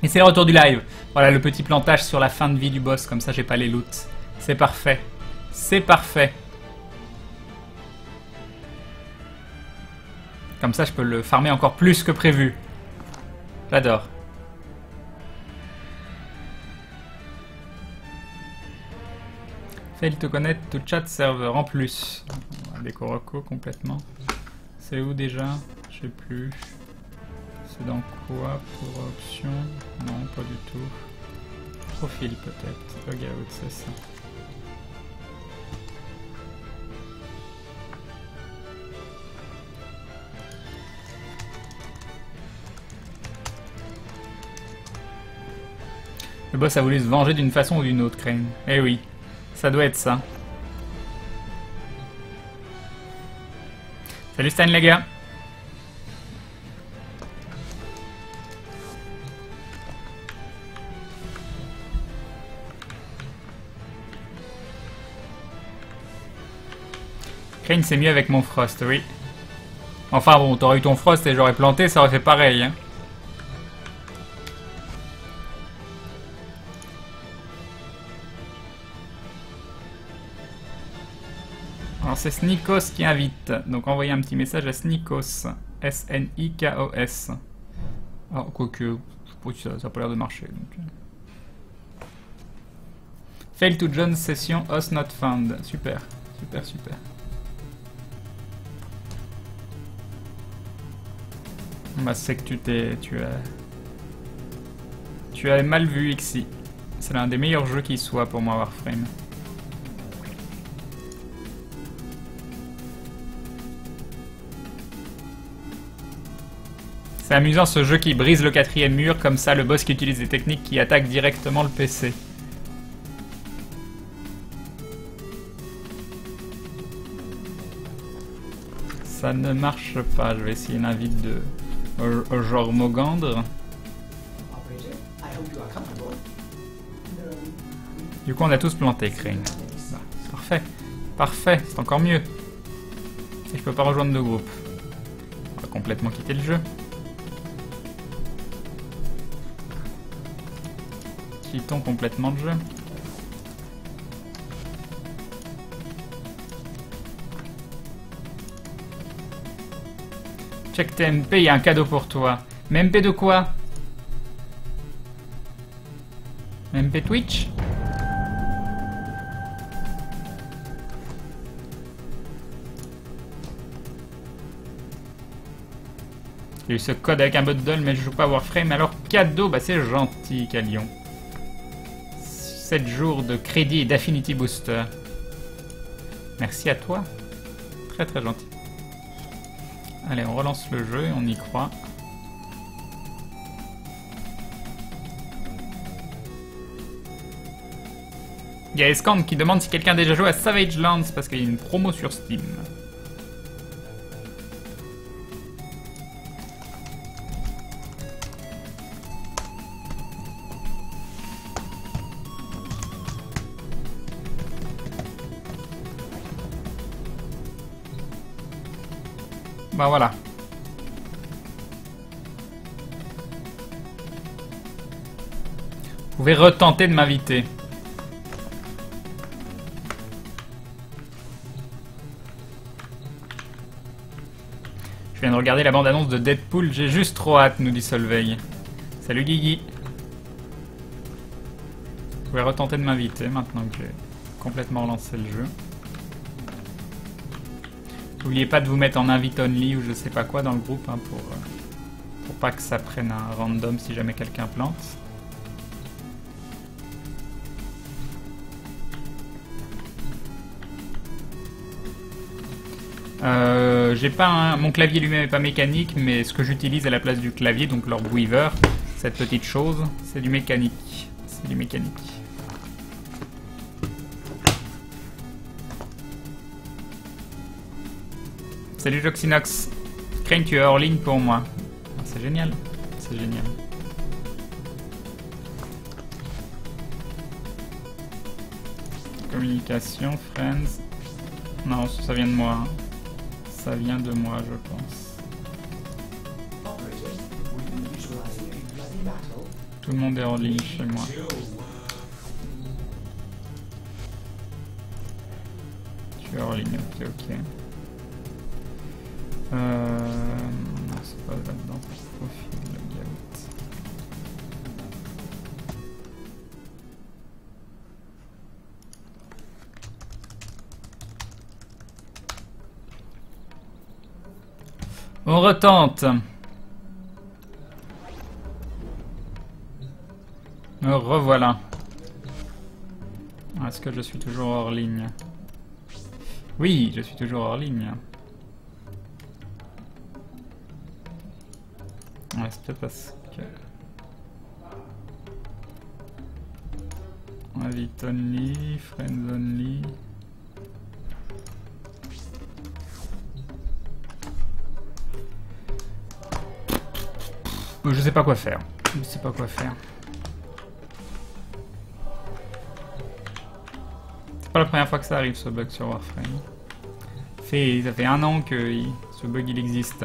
Et c'est le retour du live. Voilà le petit plantage sur la fin de vie du boss, comme ça j'ai pas les loots. C'est parfait. C'est parfait. Comme ça je peux le farmer encore plus que prévu. J'adore. Fail to connect to chat server en plus. Des Koroko complètement. C'est où déjà? Je sais plus. C'est dans quoi pour option? Non, pas du tout. Profil peut-être. Logout, c'est ça. Le boss a voulu se venger d'une façon ou d'une autre, Crane. Eh oui, ça doit être ça. Salut Stan les gars. Crane c'est mieux avec mon Frost, oui. Enfin bon, t'aurais eu ton Frost et j'aurais planté, ça aurait fait pareil. Hein. Alors c'est Snikos qui invite, donc envoyez un petit message à Snikos, S-N-I-K-O-S. Ah, quoique, je sais pas si ça a pas l'air de marcher. Donc. Fail to join session, host not found. Super, super, super. Bah c'est que tu as mal vu Xi. C'est l'un des meilleurs jeux qui soit pour moi Warframe. C'est amusant ce jeu qui brise le 4e mur, comme ça le boss qui utilise des techniques qui attaquent directement le PC. Ça ne marche pas, je vais essayer une invite de genre Mogandre. Du coup on a tous planté Crane. Bah, parfait, parfait, c'est encore mieux. Et je peux pas rejoindre de groupe. On va complètement quitter le jeu. Quittons complètement le jeu. Check TMP, il y a un cadeau pour toi. Mais MP de quoi? MP Twitch? J'ai eu ce code avec un bundle, mais je joue pas à Warframe. Alors cadeau, bah c'est gentil, Calion. 7 jours de crédit et d'Affinity Booster. Merci à toi. Très très gentil. Allez, on relance le jeu et on y croit. Il y a Escand qui demande si quelqu'un a déjà joué à Savage Lands parce qu'il y a une promo sur Steam. Bah voilà. Vous pouvez retenter de m'inviter. Je viens de regarder la bande-annonce de Deadpool, j'ai juste trop hâte, nous dit Solveig. Salut Guigui. Vous pouvez retenter de m'inviter maintenant que j'ai complètement relancé le jeu. N'oubliez pas de vous mettre en invite only ou je sais pas quoi dans le groupe hein, pour pas que ça prenne un random si jamais quelqu'un plante. J'ai pas mon clavier lui-même est pas mécanique, mais ce que j'utilise à la place du clavier, donc leur Weaver, cette petite chose, c'est du mécanique. C'est du mécanique. Salut Joxinox. Crane, tu es hors ligne pour moi. C'est génial. C'est génial. Communication, friends. Non, ça vient de moi. Ça vient de moi, je pense. Tout le monde est en ligne chez moi. Tu es hors ligne, ok, ok. Non, c'est pas là-dedans, c'est le profil, le layout. On retente. Me revoilà. Est-ce que je suis toujours hors ligne? Oui, je suis toujours hors ligne. Ouais, c'est peut-être parce que... Invite only, friends only... Je sais pas quoi faire. Je sais pas quoi faire. C'est pas la première fois que ça arrive, ce bug sur Warframe. Ça fait 1 an que ce bug il existe.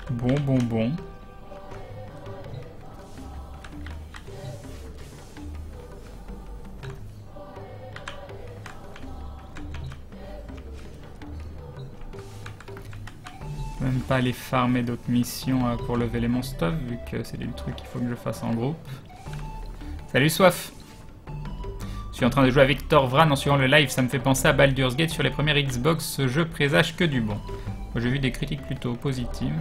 Bon. Même pas aller farmer d'autres missions pour lever les mon stuff, vu que c'est des trucs qu'il faut que je fasse en groupe. Salut Soif! Je suis en train de jouer avec Thorvran en suivant le live, ça me fait penser à Baldur's Gate sur les premières Xbox, ce jeu présage que du bon. J'ai vu des critiques plutôt positives.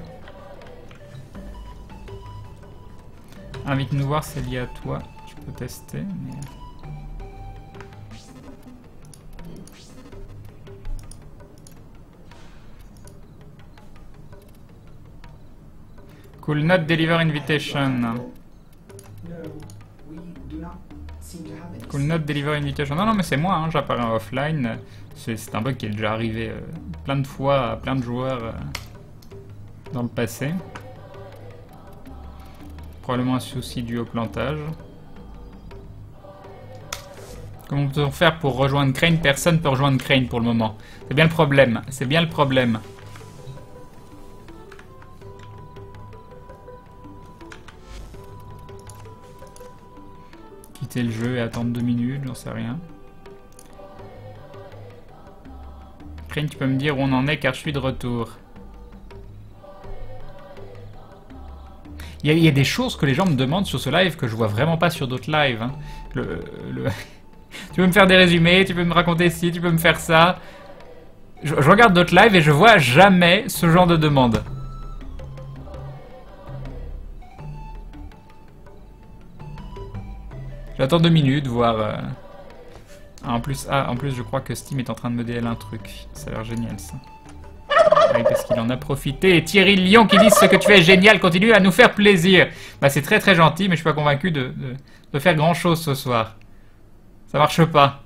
Invite-nous voir, c'est lié à toi, tu peux tester, mais... Could not deliver invitation. Could not deliver invitation. Non, mais c'est moi, hein, j'apparais offline. C'est un bug qui est déjà arrivé plein de fois à plein de joueurs dans le passé. Probablement un souci dû au plantage. Comment peut-on faire pour rejoindre Crane? Personne ne peut rejoindre Crane pour le moment. C'est bien le problème. C'est bien le problème. Quitter le jeu et attendre 2 minutes, j'en sais rien. Crane, tu peux me dire où on en est car je suis de retour. Il y a des choses que les gens me demandent sur ce live que je vois vraiment pas sur d'autres lives. Hein. Tu peux me faire des résumés, tu peux me raconter ci, tu peux me faire ça. Je regarde d'autres lives et je vois jamais ce genre de demande. J'attends 2 minutes, voir... en plus, je crois que Steam est en train de me DL un truc. Ça a l'air génial, ça. Oui, parce qu'il en a profité. Et Thierry Lyon qui dit ce que tu fais est génial, continue à nous faire plaisir. Bah, c'est très très gentil, mais je suis pas convaincu de faire grand chose ce soir. Ça marche pas.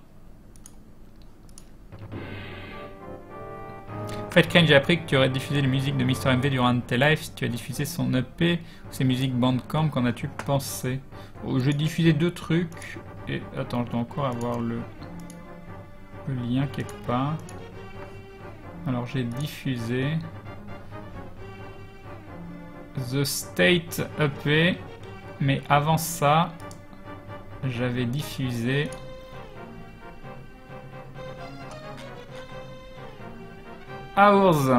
En fait, Crane, j'ai appris que tu aurais diffusé les musiques de Mr. MV durant un de tes lives. Si tu as diffusé son EP ou ses musiques Bandcamp, qu'en as-tu pensé? Oh, j'ai diffusé 2 trucs. Et attends, je dois encore avoir le lien quelque part. Alors j'ai diffusé The State EP, mais avant ça, j'avais diffusé Hours.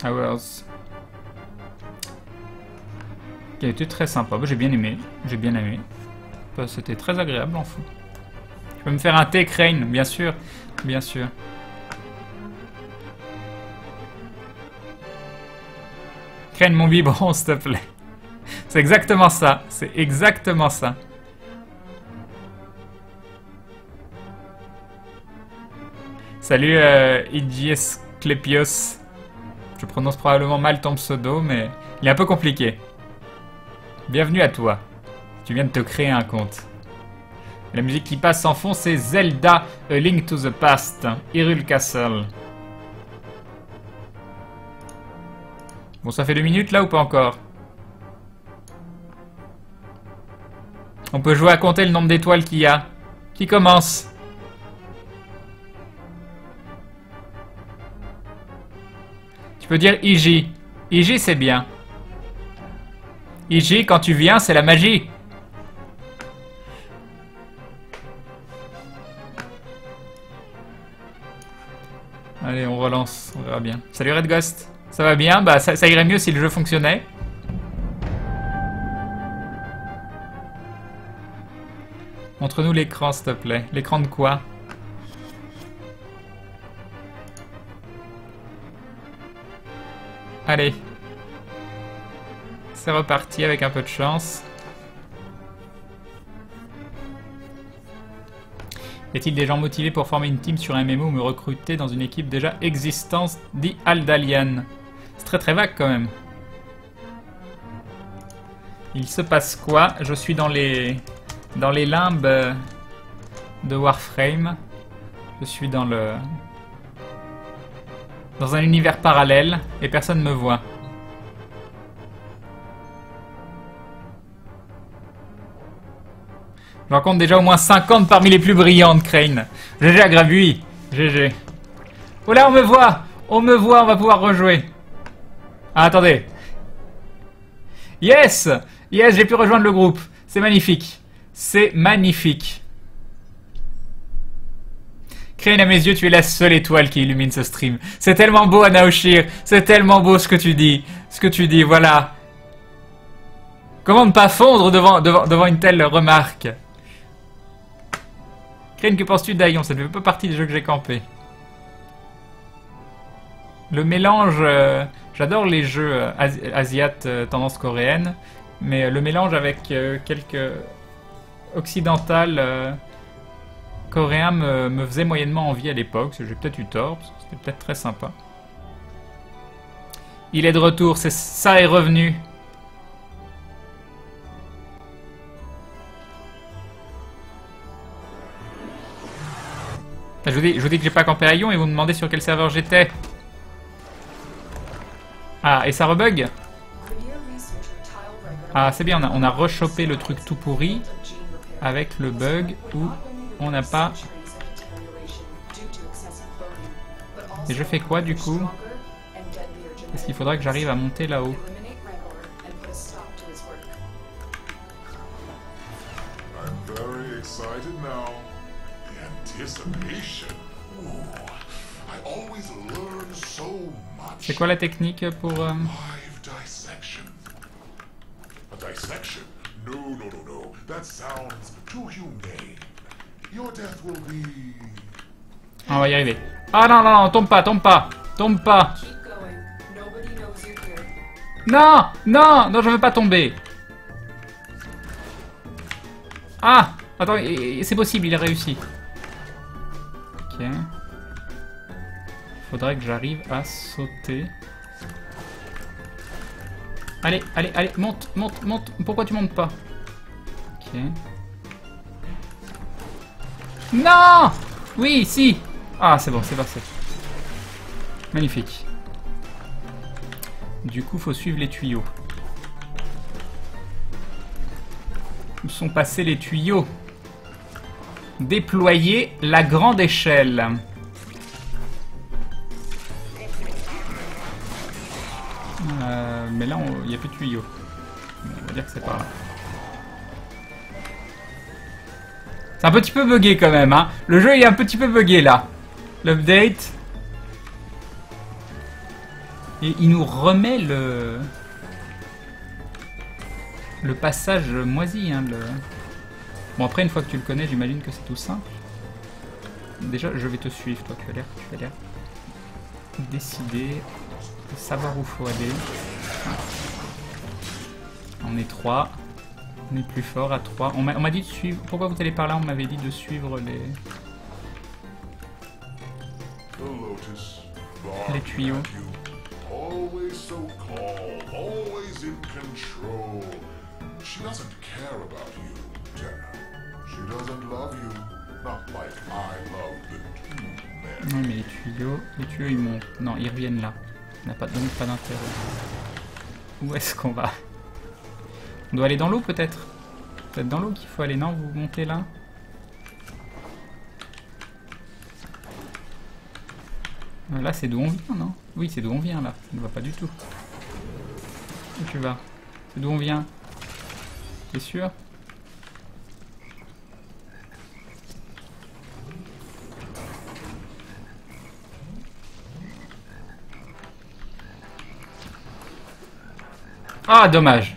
Hours. Qui a été très sympa. J'ai bien aimé. J'ai bien aimé. C'était très agréable en fou. Tu peux me faire un thé, Crane? Bien sûr. Bien sûr. Crane mon biberon, s'il te plaît. C'est exactement ça. C'est exactement ça. Salut Igies Clepios. Je prononce probablement mal ton pseudo, mais il est un peu compliqué. Bienvenue à toi. Tu viens de te créer un compte. La musique qui passe en fond, c'est Zelda, A Link to the Past, Hyrule Castle. Bon, ça fait 2 minutes là ou pas encore? On peut jouer à compter le nombre d'étoiles qu'il y a. Qui commence? Tu peux dire IJ. IJ, c'est bien. IJ, quand tu viens, c'est la magie. Allez, on relance, on verra bien. Salut Red Ghost. Ça va bien? Bah, ça irait mieux si le jeu fonctionnait. Montre-nous l'écran, s'il te plaît. L'écran de quoi? Allez. C'est reparti avec un peu de chance. Y a-t-il des gens motivés pour former une team sur un MMO ou me recruter dans une équipe déjà existante, dit Aldalian? C'est très très vague quand même. Il se passe quoi? Je suis dans les limbes de Warframe. Je suis dans un univers parallèle et personne ne me voit. Je rencontre déjà au moins 50 parmi les plus brillantes, Crane. GG à Gravui. GG. Oh là, on me voit. On me voit, on va pouvoir rejouer. Ah, attendez. Yes. Yes, j'ai pu rejoindre le groupe. C'est magnifique. C'est magnifique. Crane, à mes yeux, tu es la seule étoile qui illumine ce stream. C'est tellement beau, Anaoshir. C'est tellement beau ce que tu dis. Ce que tu dis, voilà. Comment ne pas fondre devant une telle remarque? Crane, que penses-tu d'Aion? Ça ne fait pas partie des jeux que j'ai campé. Le mélange... J'adore les jeux asiates tendance coréenne, mais le mélange avec quelques occidentales coréens me faisait moyennement envie à l'époque. J'ai peut-être eu tort, parce que c'était peut-être très sympa. Il est de retour, ça est revenu. Je vous dis que j'ai pas campé à Ion et vous me demandez sur quel serveur j'étais. Ah, et ça rebug? Ah, c'est bien, on a rechopé le truc tout pourri avec le bug où on n'a pas... Et je fais quoi du coup? Est-ce qu'il faudra que j'arrive à monter là-haut? C'est quoi la technique pour... On va y arriver. Ah non, non, non, tombe pas, tombe pas, tombe pas. Non, non, non, je veux pas tomber. Ah, attends, c'est possible, il a réussi. Ok. Faudrait que j'arrive à sauter. Allez, allez, allez, monte, monte, monte. Pourquoi tu montes pas? Ok. Non! Oui, si! Ah, c'est bon, c'est passé. Magnifique. Du coup, faut suivre les tuyaux. Où sont passés les tuyaux? Déployer la grande échelle. Mais là, il n'y a plus de tuyaux. On va dire que c'est pas là. C'est un petit peu bugué quand même, hein. Le jeu est un petit peu bugué là. L'update. Et il nous remet le passage moisi, hein. Bon, après, une fois que tu le connais, j'imagine que c'est tout simple. Déjà, je vais te suivre, toi. Tu as l'air décidé de savoir où faut aller. On est 3. On est plus fort à 3. On m'a dit de suivre... Pourquoi vous allez par là? On m'avait dit de suivre les tuyaux. Non mais les tuyaux ils montent. Non, ils reviennent là. Ça n'a pas d'intérêt. Où est-ce qu'on va? On doit aller dans l'eau peut-être? Peut-être dans l'eau qu'il faut aller, non? Vous montez là? Là, c'est d'où on vient, non? Oui, c'est d'où on vient, là. Ça ne va pas du tout. Où tu vas? C'est d'où on vient? T'es sûr? Ah, dommage.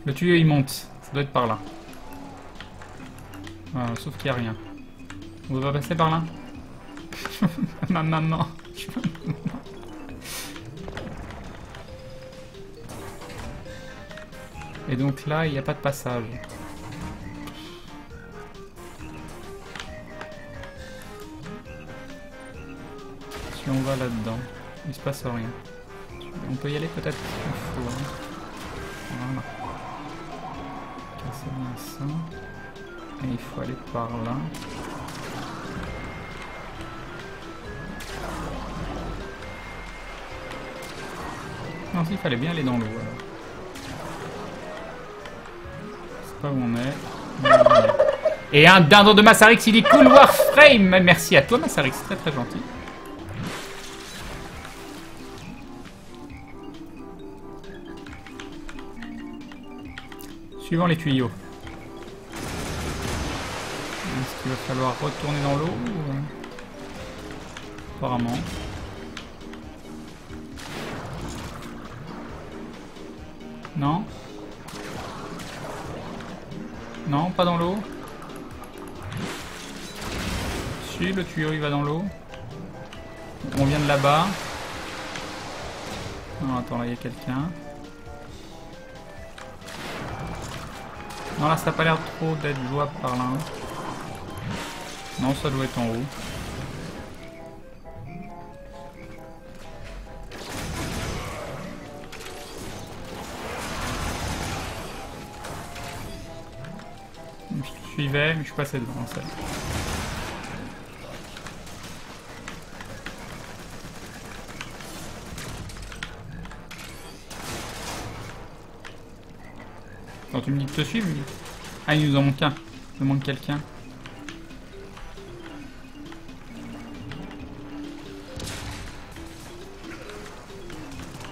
Le tuyau, il monte. Ça doit être par là. Voilà, sauf qu'il n'y a rien. On va pas passer par là? Ma maman. Et donc là, il n'y a pas de passage. Si on va là-dedans, il se passe rien. On peut y aller peut-être? Il faut, hein. Voilà. Casser bien ça. Et il faut aller par là. Non, il fallait bien aller dans l'eau alors. C'est pas où on est. Et un dindon de Massarix, il dit cool Warframe. Merci à toi Massarix, très très gentil. Suivant les tuyaux. Est-ce qu'il va falloir retourner dans l'eau ou... Apparemment. Non? Non, pas dans l'eau. Si, le tuyau il va dans l'eau. On vient de là-bas. Non, attends, là il y a quelqu'un. Non, là ça n'a pas l'air trop d'être jouable par là. Non, ça doit être en haut. Je suivais, mais je suis passé devant ça. Quand tu me dis de te suivre, ah, il nous en manque un. Il nous manque quelqu'un.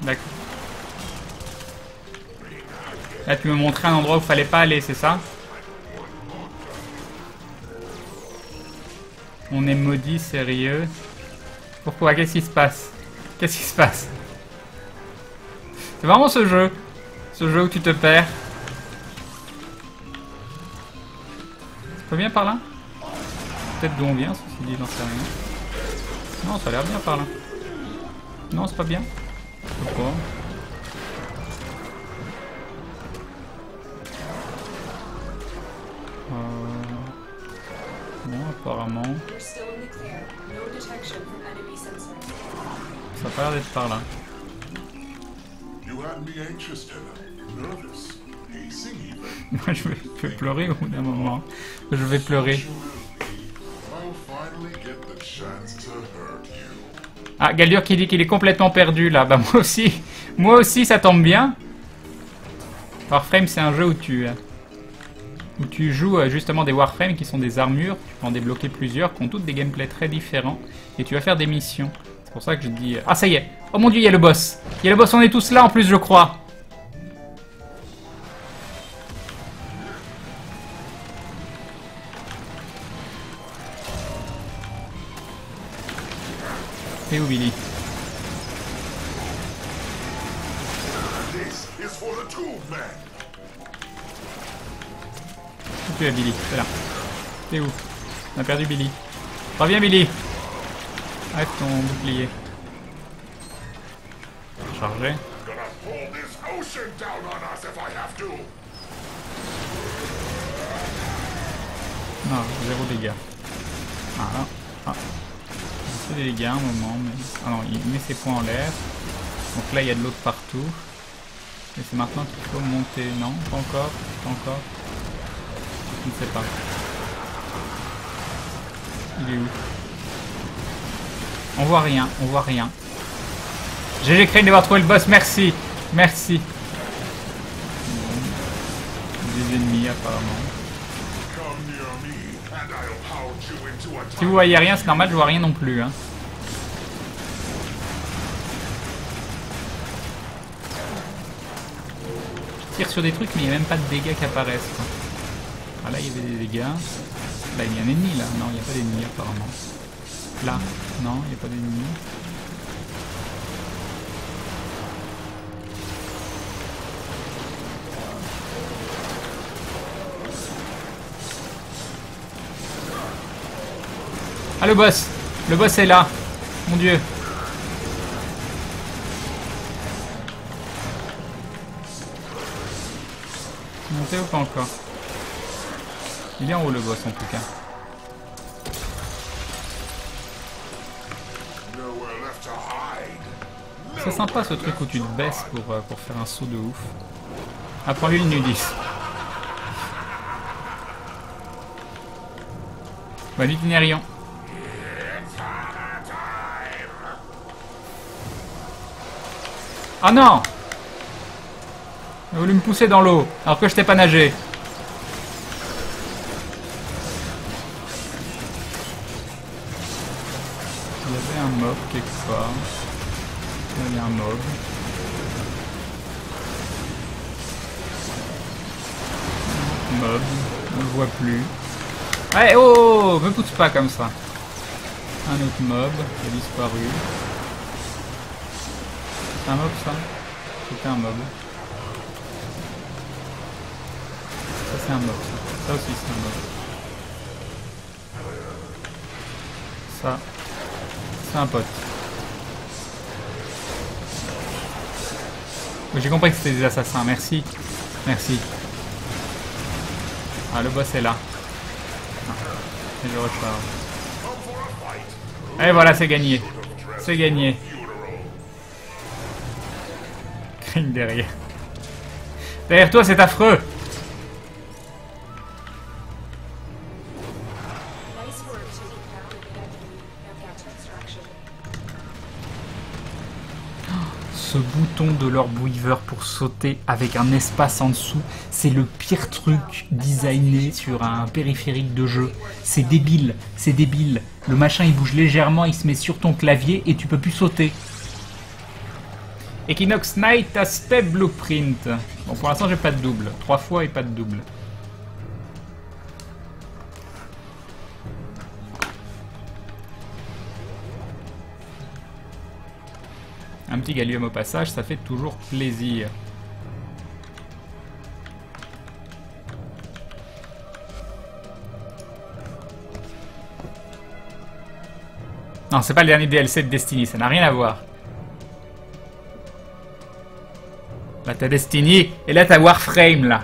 D'accord. Là, tu me montrais un endroit où il fallait pas aller, c'est ça? On est maudit, sérieux. Pourquoi? Qu'est-ce qui se passe? Qu'est-ce qui se passe? C'est vraiment ce jeu. Ce jeu où tu te perds. C'est pas bien par là? Peut-être d'où on vient, ceci dit, j'en sais rien. Non, ça a l'air bien par là. Non, c'est pas bien. Pourquoi? Bon, apparemment. Ça a pas l'air d'être par là. Moi, je vais pleurer au bout d'un moment. Je vais pleurer. Ah, Galdur qui dit qu'il est complètement perdu là. Bah moi aussi ça tombe bien. Warframe c'est un jeu où tu joues justement des Warframe qui sont des armures. Tu peux en débloquer plusieurs qui ont toutes des gameplays très différents. Et tu vas faire des missions. C'est pour ça que je dis... Ah ça y est. Oh mon dieu, il y a le boss. Il y a le boss, on est tous là en plus je crois. T'es où, Billy? Où tu es, Billy? T'es là. T'es où? On a perdu Billy. Reviens, Billy. Arrête ton bouclier. Chargé. Non, 0 dégâts. Voilà. Ah. Des dégâts un moment, mais... Ah non, il met ses points en l'air. Donc là, il y a de l'eau partout. Et c'est maintenant qu'il faut monter. Non, pas encore. Pas encore. Je ne sais pas. Il est où? On voit rien, on voit rien. GG Crane d'avoir trouvé le boss, merci. Merci. Des ennemis apparemment. Si vous voyez rien, c'est normal, je vois rien non plus. Hein. Je tire sur des trucs, mais il n'y a même pas de dégâts qui apparaissent. Quoi. Ah, là, il y avait des dégâts. Là, il y a un ennemi, là. Non, il n'y a pas d'ennemi, apparemment. Là, non, il n'y a pas d'ennemi. Ah, le boss! Le boss est là! Mon dieu! Monté ou pas encore? Il est en haut le boss en tout cas. C'est sympa ce truc où tu te baisses pour faire un saut de ouf. Apprends-lui le nudis. Bon, Itinérion. Ah non! Il a voulu me pousser dans l'eau, alors que je t'ai pas nagé. Il y avait un mob quelque part. Il y a un mob. Mob, on le voit plus. Ouais, oh, me pousse pas comme ça. Un autre mob qui a disparu. C'est un mob ça? C'était un mob. Ça c'est un mob. Ça aussi c'est un mob. Ça, c'est un pote. J'ai compris que c'était des assassins, merci. Merci. Ah, le boss est là. Et je recharge. Et voilà, c'est gagné. C'est gagné. Crane derrière. Derrière toi, c'est affreux. Ce bouton de l'Orb Weaver pour sauter avec un espace en dessous, c'est le pire truc designé sur un périphérique de jeu. C'est débile, c'est débile. Le machin il bouge légèrement, il se met sur ton clavier et tu peux plus sauter. Equinox Knight Aspect Blueprint. Bon, pour l'instant j'ai pas de double. 3 fois et pas de double. Un petit gallium au passage, ça fait toujours plaisir. Non, c'est pas le dernier DLC de Destiny, ça n'a rien à voir. Là t'as Destiny, et là t'as Warframe, là.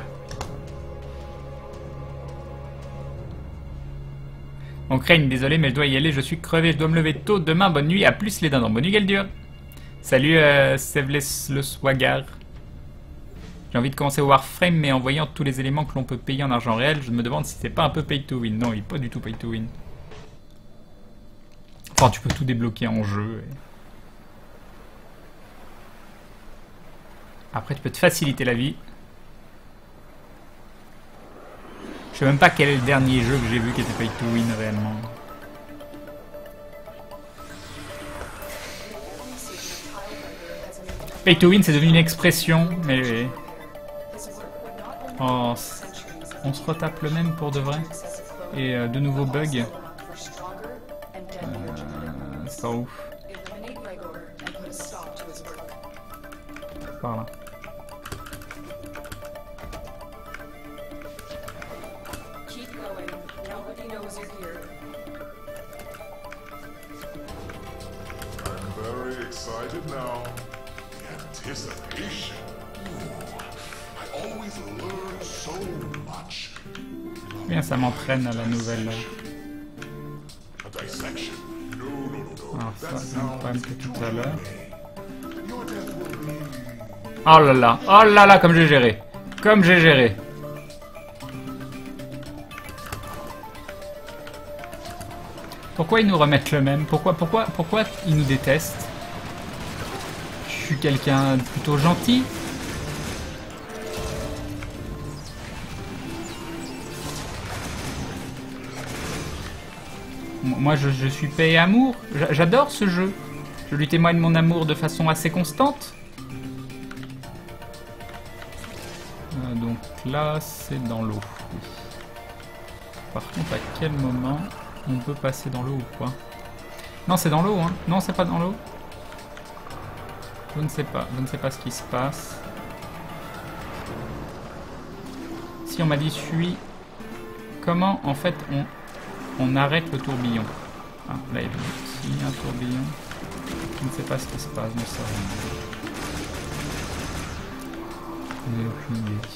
Bon, Crane, désolé, mais je dois y aller, je suis crevé, je dois me lever tôt. Demain, bonne nuit, à plus les dindons. Bonne nuit, Galdur. Salut, Sevles le Swagar. J'ai envie de commencer Warframe, mais en voyant tous les éléments que l'on peut payer en argent réel, je me demande si c'est pas un peu pay to win. Non, il est pas du tout pay to win. Enfin, tu peux tout débloquer en jeu. Et... après, tu peux te faciliter la vie. Je sais même pas quel est le dernier jeu que j'ai vu qui était pay to win réellement. Pay to win, c'est devenu une expression, mais... oh, on se retape le même pour de vrai. Et de nouveaux bugs. C'est pas ouf. Par là. Bien, ça m'entraîne à la nouvelle. Alors ça, c'est un problème que tout à l'heure. Oh là là, comme j'ai géré. Comme j'ai géré. Pourquoi ils nous remettent le même? Pourquoi ils nous détestent? Je suis quelqu'un de plutôt gentil. Moi, je suis paix et amour. J'adore ce jeu. Je lui témoigne mon amour de façon assez constante. Donc là, c'est dans l'eau. Par contre, à quel moment on peut passer dans l'eau ou quoi? Non, c'est dans l'eau, hein. Non, c'est pas dans l'eau. Je ne sais pas. Je ne sais pas ce qui se passe. Si on m'a dit suis... Comment, en fait, on arrête le tourbillon? Ah, là, il y a aussi un tourbillon. Je ne sais pas ce qui se passe, mais ça... Je n'ai aucune idée.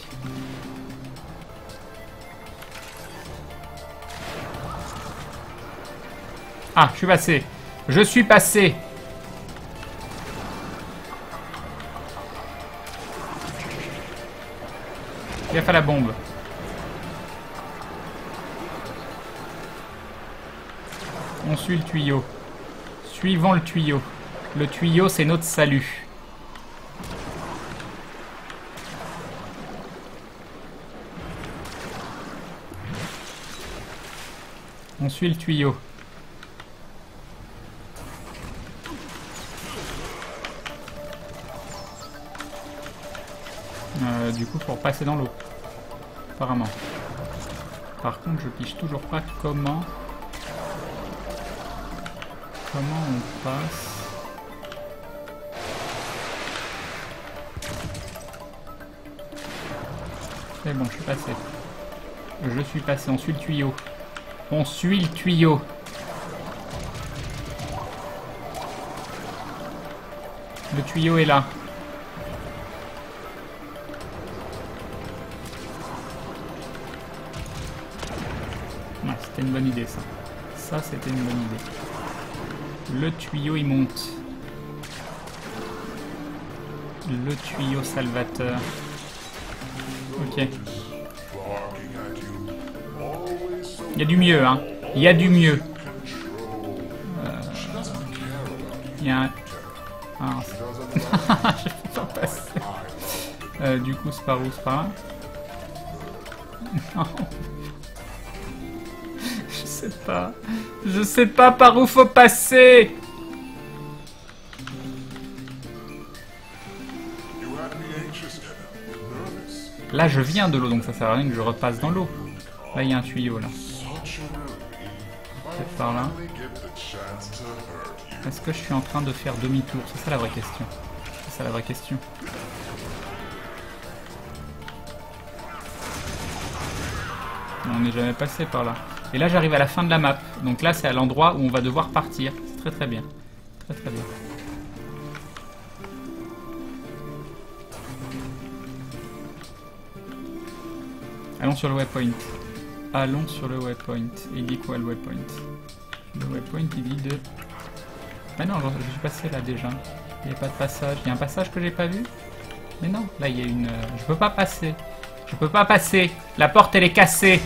Ah, je suis passé. Je suis passé. Gaffe à la bombe. On suit le tuyau. Suivons le tuyau. Le tuyau, c'est notre salut. On suit le tuyau. Du coup, faut repasser dans l'eau. Apparemment. Par contre, je piche toujours pas comment... Comment on passe... C'est bon, je suis passé. Je suis passé, on suit le tuyau. On suit le tuyau. Le tuyau est là. Non, c'était une bonne idée ça. Ça, c'était une bonne idée. Le tuyau, il monte. Le tuyau salvateur. Ok. Il y a du mieux, hein. Il y a du mieux. Il y a un... Ah, je peux pas passer. Du coup, c'est par où? C'est par là? Non. Je sais pas. Je sais pas par où faut passer. Là, je viens de l'eau, donc ça sert à rien que je repasse dans l'eau. Là, il y a un tuyau, là. C'est par là. Est-ce que je suis en train de faire demi-tour? C'est ça la vraie question. C'est ça la vraie question. On n'est jamais passé par là. Et là, j'arrive à la fin de la map. Donc là, c'est à l'endroit où on va devoir partir. C'est très très bien. Très très bien. Allons sur le waypoint. Allons sur le waypoint. Il dit quoi le waypoint? Le waypoint, il dit de... Ah non, je suis passé là déjà. Il n'y a pas de passage. Il y a un passage que j'ai pas vu? Mais non, là il y a une... Je peux pas passer. Je peux pas passer. La porte, elle est cassée.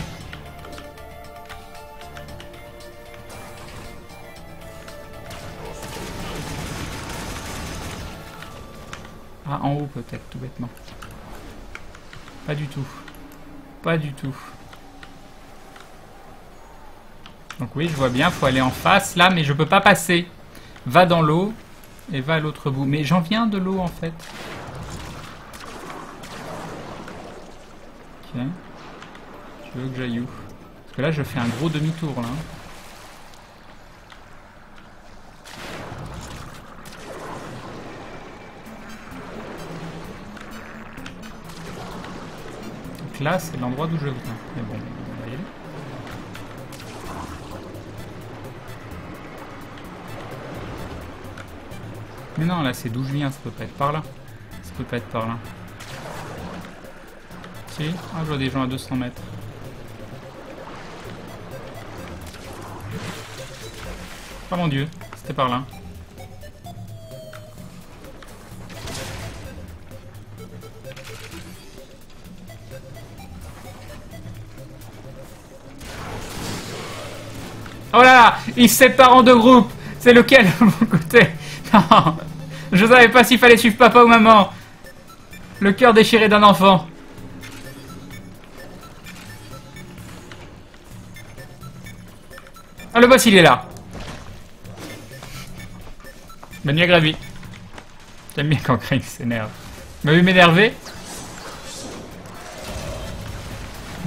Ah, en haut peut-être, tout bêtement. Pas du tout. Pas du tout. Donc oui, je vois bien, faut aller en face là, mais je peux pas passer. Va dans l'eau et va à l'autre bout. Mais j'en viens de l'eau en fait. Ok. Tu veux que j'aille où? Parce que là, je fais un gros demi-tour là. Donc là, c'est l'endroit d'où je viens. Mais bon, on va y aller. Mais non, là, c'est d'où je viens, ça peut pas être par là. Ça peut pas être par là. Si? Ah, je vois des gens à 200 mètres. Oh mon dieu, c'était par là. Oh là là, ils se séparent en deux groupes. C'est lequel de mon côté? Non, je savais pas s'il fallait suivre papa ou maman. Le cœur déchiré d'un enfant. Ah, le boss, il est là. Bonne nuit à Gravy. J'aime bien quand Crane s'énerve. Il m'a vu m'énerver.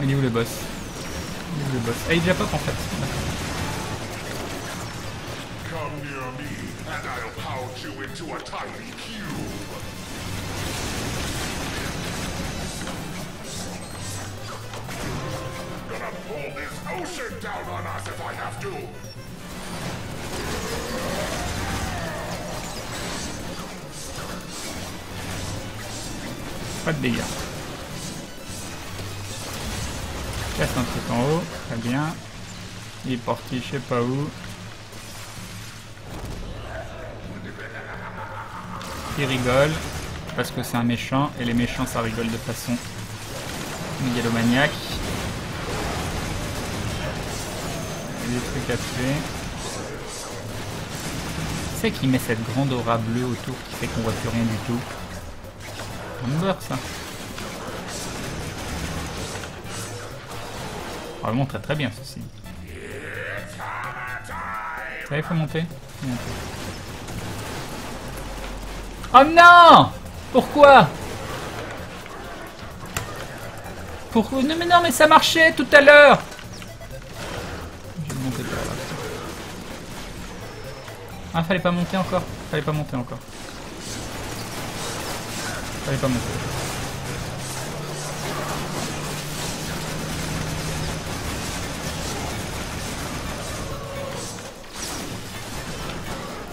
Il est où le boss? Il est où le boss? Ah, il est déjà pop en fait. Come near me, and I'll pouch you into a tiny cube. Gonna pull this ocean down on us if I have to. Pas de dégâts. Casse un truc en haut, très bien. Il est parti je sais pas où. Il rigole parce que c'est un méchant et les méchants ça rigole de façon mégalomaniaque. Il y a des trucs à tuer. C'est qui met cette grande aura bleue autour qui fait qu'on voit plus rien du tout. On meurt ça. Vraiment très très bien ceci. Ça il faut monter. Oh non! Pourquoi? Pourquoi? Non mais non mais ça marchait tout à l'heure! Je vais monter par là. Ah fallait pas monter encore. Fallait pas monter encore. Fallait pas monter.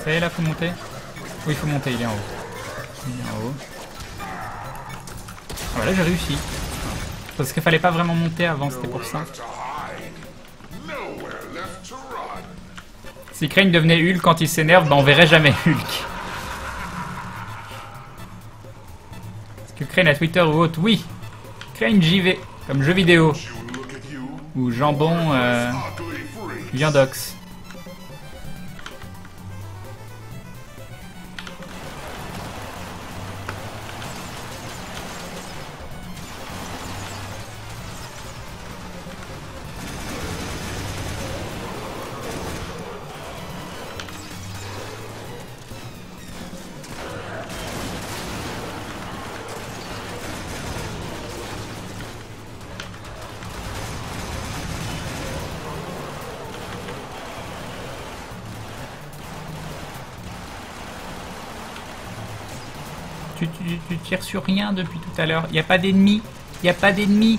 Ça y est là, faut monter? Oui, il faut monter, il est en haut. Il est en haut. Ah bah là j'ai réussi. Parce qu'il fallait pas vraiment monter avant, c'était pour ça. Si Crane devenait Hulk quand il s'énerve, bah on verrait jamais Hulk. Est-ce que Crane a Twitter ou autre? Oui. Crane JV, comme jeu vidéo. Ou jambon Viandox. Tu tires sur rien depuis tout à l'heure. Il n'y a pas d'ennemis. Il n'y a pas d'ennemis.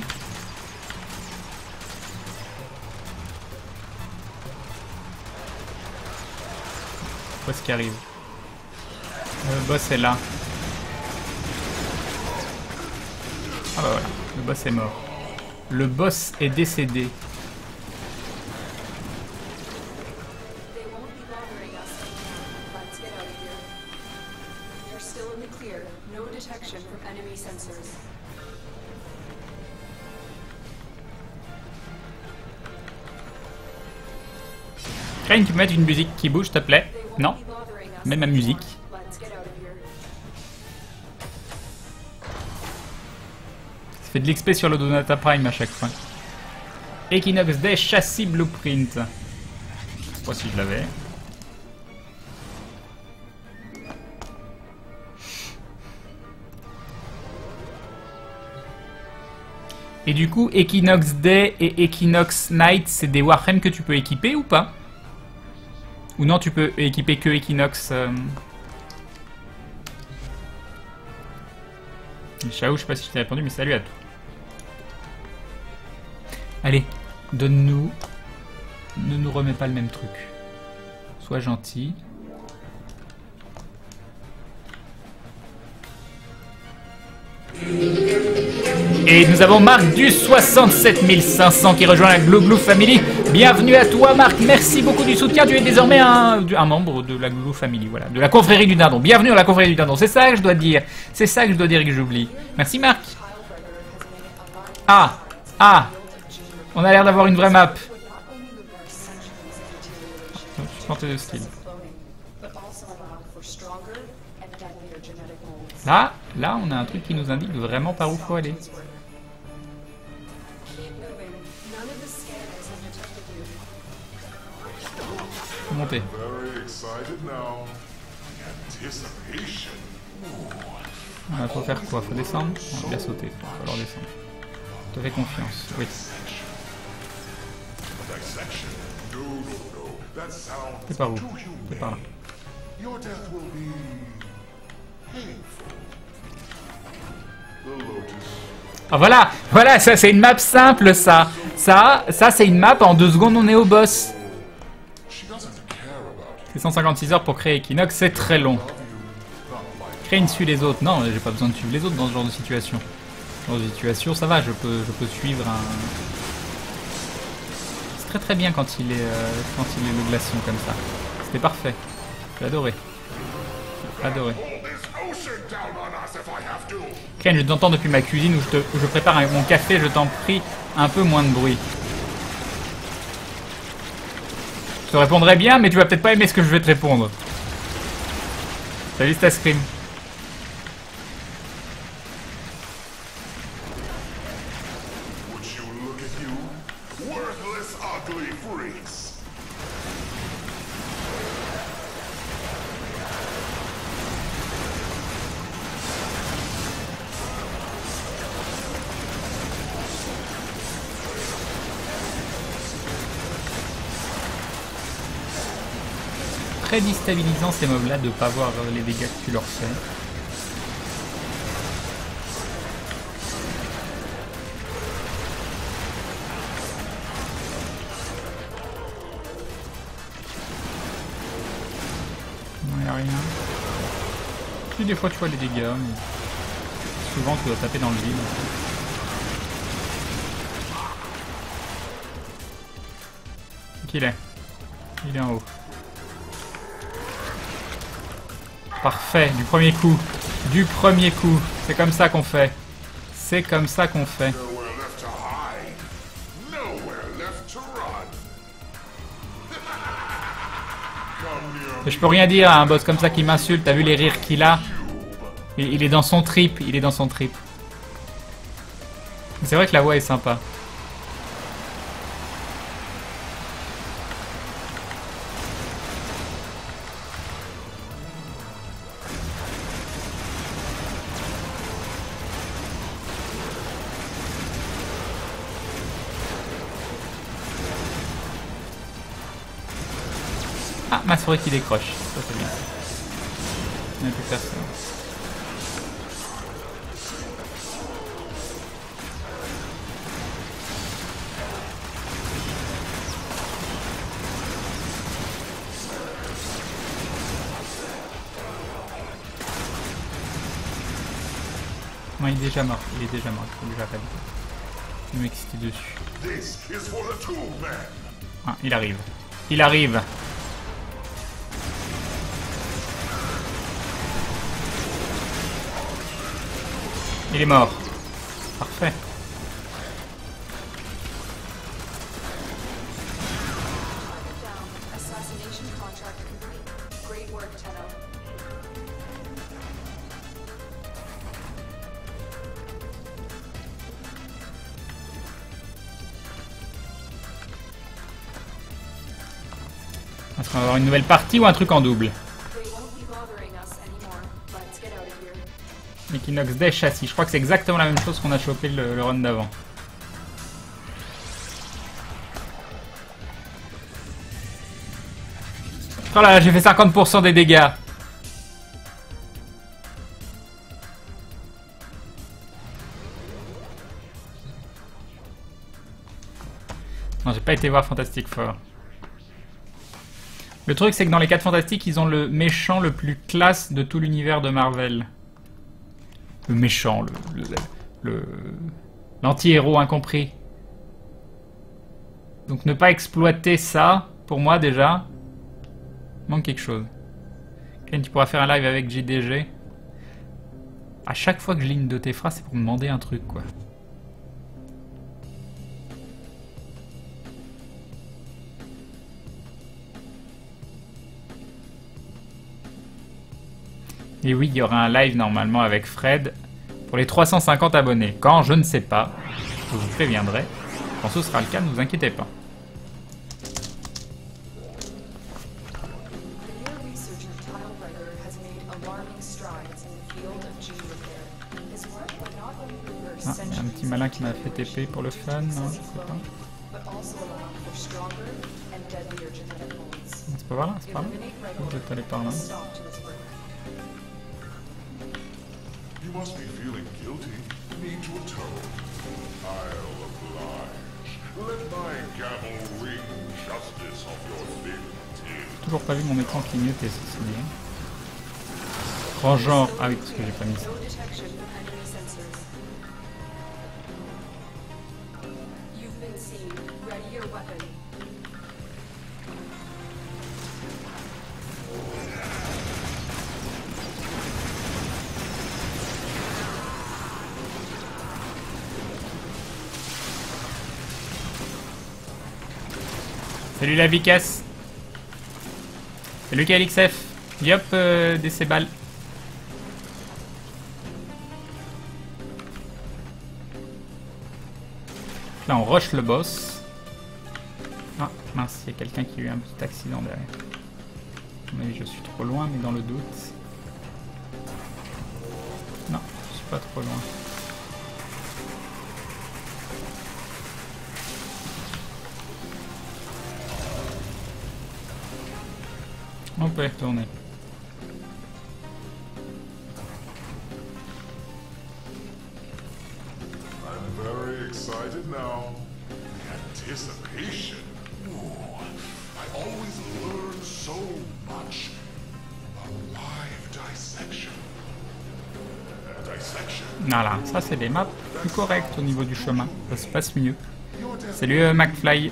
Qu'est-ce qui arrive? Le boss est là. Ah bah voilà. Le boss est mort. Le boss est décédé. Crane, tu peux mettre une musique qui bouge, s'il te plaît? Non? Même ma musique. Ça fait de l'XP sur le Donata Prime à chaque fois. Equinox Day, châssis blueprint. Je sais pas si je l'avais. Et du coup, Equinox Day et Equinox Night, c'est des Warframes que tu peux équiper ou pas? Ou non, tu peux équiper que Equinox. Chao, je sais pas si je t'ai répondu, mais salut à toi. Allez, donne-nous. Ne nous remets pas le même truc. Sois gentil. Et nous avons Marc du 67 500 qui rejoint la Glou Glou Family. Bienvenue à toi Marc, merci beaucoup du soutien. Tu es désormais un membre de la Glou Family, voilà, de la confrérie du dindon. Bienvenue à la confrérie du dindon, c'est ça que je dois dire. C'est ça que je dois dire et que j'oublie. Merci Marc. Ah, on a l'air d'avoir une vraie map. Je suis tenté de style. Là, on a un truc qui nous indique vraiment par où faut aller. monter. Very excited now. Anticipation. Faut faire quoi? Faut descendre? Non, bien sauter, faut falloir descendre. Je te fais confiance, oui. Dissection. No, no, no. That sounds C'est par où? too C'est human. par là. Your death will be painful. The Lotus. Ah voilà! Voilà, ça c'est une map simple ça! Ça c'est une map, en 2 secondes on est au boss. She doesn't care about you. C'est 156 heures pour créer Equinox, c'est très long. Crane suit les autres. Non, j'ai pas besoin de suivre les autres dans ce genre de situation. Dans ce genre de situation, ça va, je peux suivre un... C'est très très bien quand il est le glaçon comme ça. C'était parfait. J'ai adoré. J'ai adoré. Pull this ocean down on us if I have to. Crane, je t'entends depuis ma cuisine où je prépare mon café, je t'en prie, un peu moins de bruit. Je te répondrai bien, mais tu vas peut-être pas aimer ce que je vais te répondre. Salut Starscream. Would you look at you? Worthless, ugly freaks. Très déstabilisant ces mobs là de pas voir les dégâts que tu leur fais. Non, y a rien. Puis des fois tu vois les dégâts, mais souvent tu dois taper dans le vide. Qu'il est. Il est en haut. Parfait, du premier coup. Du premier coup. C'est comme ça qu'on fait. C'est comme ça qu'on fait. Nowhere left to hide. Nowhere left to run. Come near Je peux rien dire à un boss comme ça qui m'insulte. T'as vu les rires qu'il a? Il est dans son trip. Il est dans son trip. C'est vrai que la voix est sympa. Ah, ma souris qui décroche. Ça c'est bien. Il n'y a plus personne. Non, il est déjà mort. Il est déjà mort. Il faut déjà pas dire. Le mec c'était dessus. This is for the two men. Ah, il arrive. Il arrive. Il est mort. Parfait. Assassination contract complete. Great work, Tenno. Est-ce qu'on va avoir une nouvelle partie ou un truc en double? They won't be bothering us anymore. Let's get out of here. Equinox des châssis. Je crois que c'est exactement la même chose qu'on a chopé le run d'avant. Oh là là, j'ai fait 50% des dégâts. Non, j'ai pas été voir Fantastic Four. Le truc, c'est que dans les 4 Fantastiques, ils ont le méchant le plus classe de tout l'univers de Marvel. Le méchant, l'anti-héros incompris. Donc ne pas exploiter ça, pour moi déjà, manque quelque chose. Ken, tu pourras faire un live avec JDG. À chaque fois que je lis une de tes phrases, c'est pour me demander un truc, quoi. Et oui, il y aura un live normalement avec Fred pour les 350 abonnés. Quand, je ne sais pas. Je vous préviendrai. Quand ce sera le cas, ne vous inquiétez pas. defining strides in the field of gene repair. His work would not only reverse Ah, il y a un petit malin qui m'a fait TP pour le fun, non, je sais pas. but also allow for stronger and deadlier genetic molds. C'est pas par là, c'est par là. Eliminate Je Regor, vais aller par là. stop to his work. You must be feeling guilty. Need to atone. I'll oblige. Let my gavel wring justice of your thin tears. Toujours pas vu mon écran clignoter, c'est bien. Transgenre. Ah oui, parce que j'ai pas mis ça. No detection of enemy sensors. You've been seen. Ready your weapon. Salut la Vicasse. Salut KLXF. Yop, des balles. Là on rush le boss. Ah mince, il y a quelqu'un qui a eu un petit accident derrière. Mais je suis trop loin, mais dans le doute. Non, je suis pas trop loin. On peut y retourner. I'm very excited now. Anticipation. Ooh, I always learn so much about live dissection. Dissection. Voilà, ça c'est des maps plus correctes au niveau du chemin. Ça se passe mieux. Salut McFly.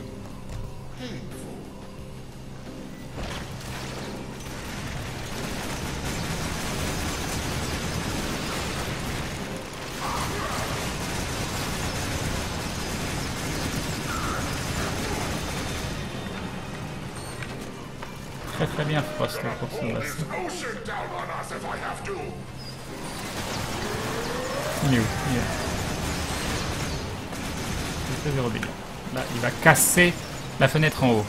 Très très bien Frost pour ce boss. Ocean down on us if I have to. Il est où? Il est là. Il fait 0 dégâts. Là, il va casser la fenêtre en haut.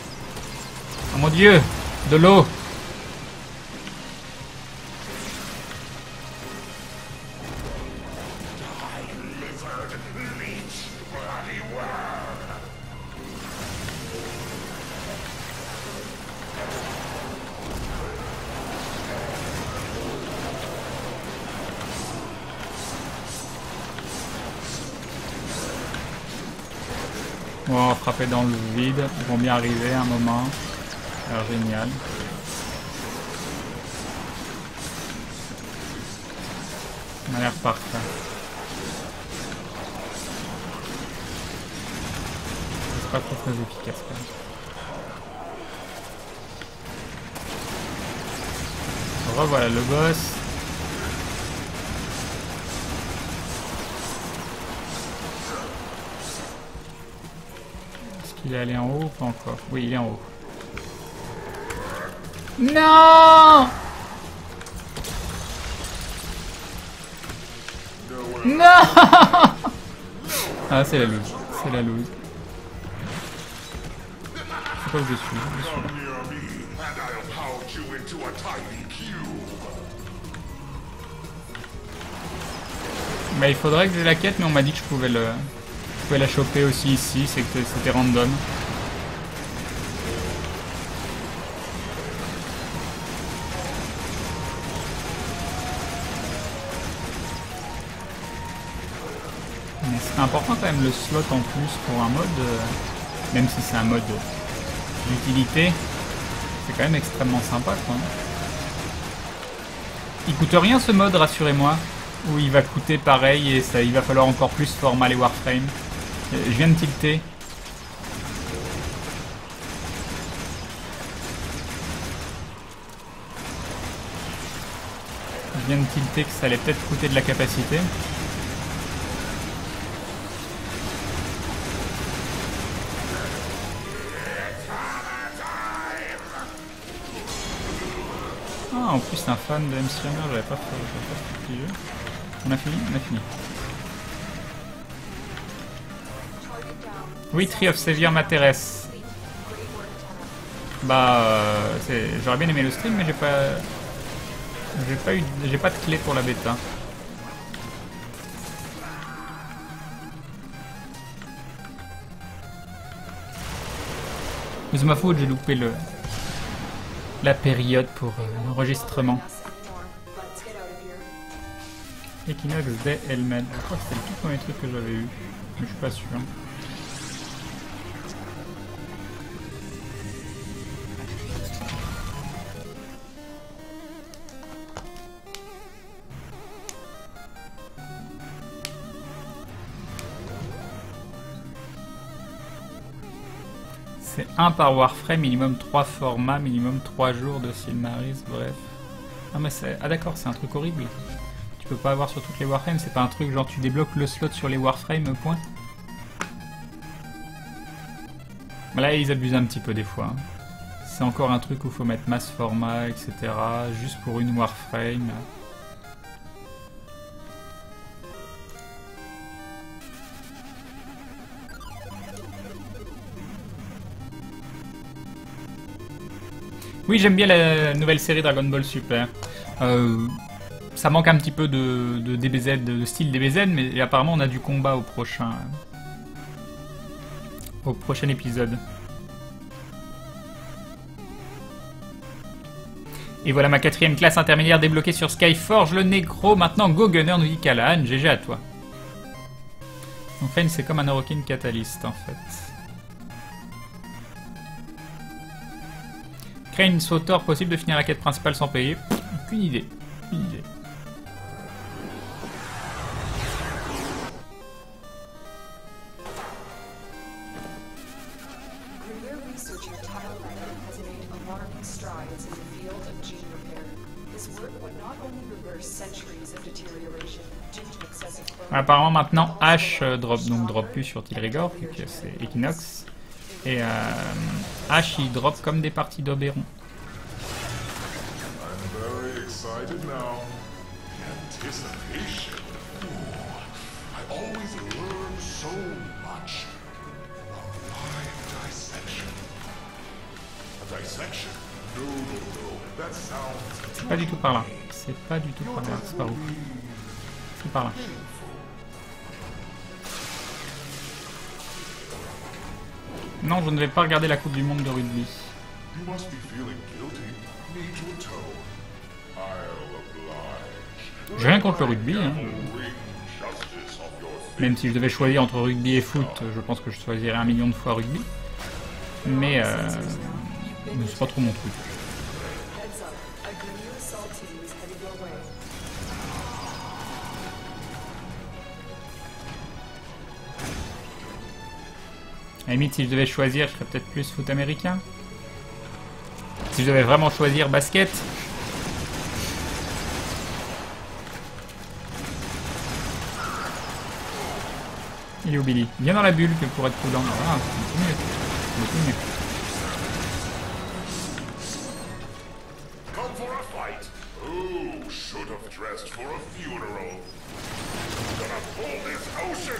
Oh mon dieu! De l'eau! Bon, frapper dans le vide, ils vont bien arriver à un moment. Alors, génial. Ça a l'air parfait. C'est pas très efficace quand même. Revoilà le boss. Il est allé en haut ou pas encore? Oui, il est en haut. Non! Non! Ah, c'est la loose. C'est la loose. Je sais pas où je suis. Je suis là. Come near me, and I'll pound you into a tiny cube. Bah, il faudrait que j'ai la quête, mais on m'a dit que je pouvais la choper aussi ici, c'est que c'était random. Mais c'est important quand même le slot en plus pour un mode, même si c'est un mode d'utilité, c'est quand même extrêmement sympa quoi. Il coûte rien ce mode, rassurez-moi, ou il va coûter pareil et ça, il va falloir encore plus format les warframes. Je viens de tilter. Je viens de tilter que ça allait peut-être coûter de la capacité. Ah, en plus c'est un fan de MC Hammer, j'avais pas fait le petit jeu. On a fini? On a fini. Oui, Tree of Savior m'intéresse. Bah, j'aurais bien aimé le stream, mais j'ai pas J'ai pas de clé pour la bêta. Mais c'est ma faute, j'ai loupé la période pour l'enregistrement. Equinox des Helmet. Je crois que c'était le tout premier truc que j'avais eu. Mais je suis pas sûr. C'est 1 par Warframe, minimum 3 formats, minimum 3 jours de Silmarils, bref. Ah mais c'est... Ah d'accord, c'est un truc horrible. Tu peux pas avoir sur toutes les Warframes, c'est pas un truc genre tu débloques le slot sur les Warframes, point. Là ils abusent un petit peu des fois. C'est encore un truc où il faut mettre masse format, etc. Juste pour une Warframe. Oui, j'aime bien la nouvelle série Dragon Ball Super. Ça manque un petit peu de DBZ, de style DBZ, mais apparemment on a du combat au prochain épisode. Et voilà ma 4ème classe intermédiaire débloquée sur Skyforge, le négro. Maintenant Go Gunner, nous dit Callahan, GG à toi. Donc Rain c'est comme un Orokin Catalyst en fait. Créer une sauteur possible de finir la quête principale sans payer. Aucune idée. Aucune idée. Apparemment maintenant Ash drop plus sur Tilrigor, vu que c'est Equinox. Et Ash il drop comme des parties d'Oberon. C'est pas du tout par là. C'est pas du tout par là. C'est par où? C'est par là. Non, je ne vais pas regarder la Coupe du Monde de rugby. J'ai rien contre le rugby, hein. Même si je devais choisir entre rugby et foot, je pense que je choisirais 1 million de fois rugby. Mais c'est pas trop mon truc. À la limite, si je devais choisir, je serais peut-être plus foot américain. Si je devais vraiment choisir basket. Il est où Billy? Viens dans la bulle que pour être prudent. Ah, c'est mieux. C'est mieux.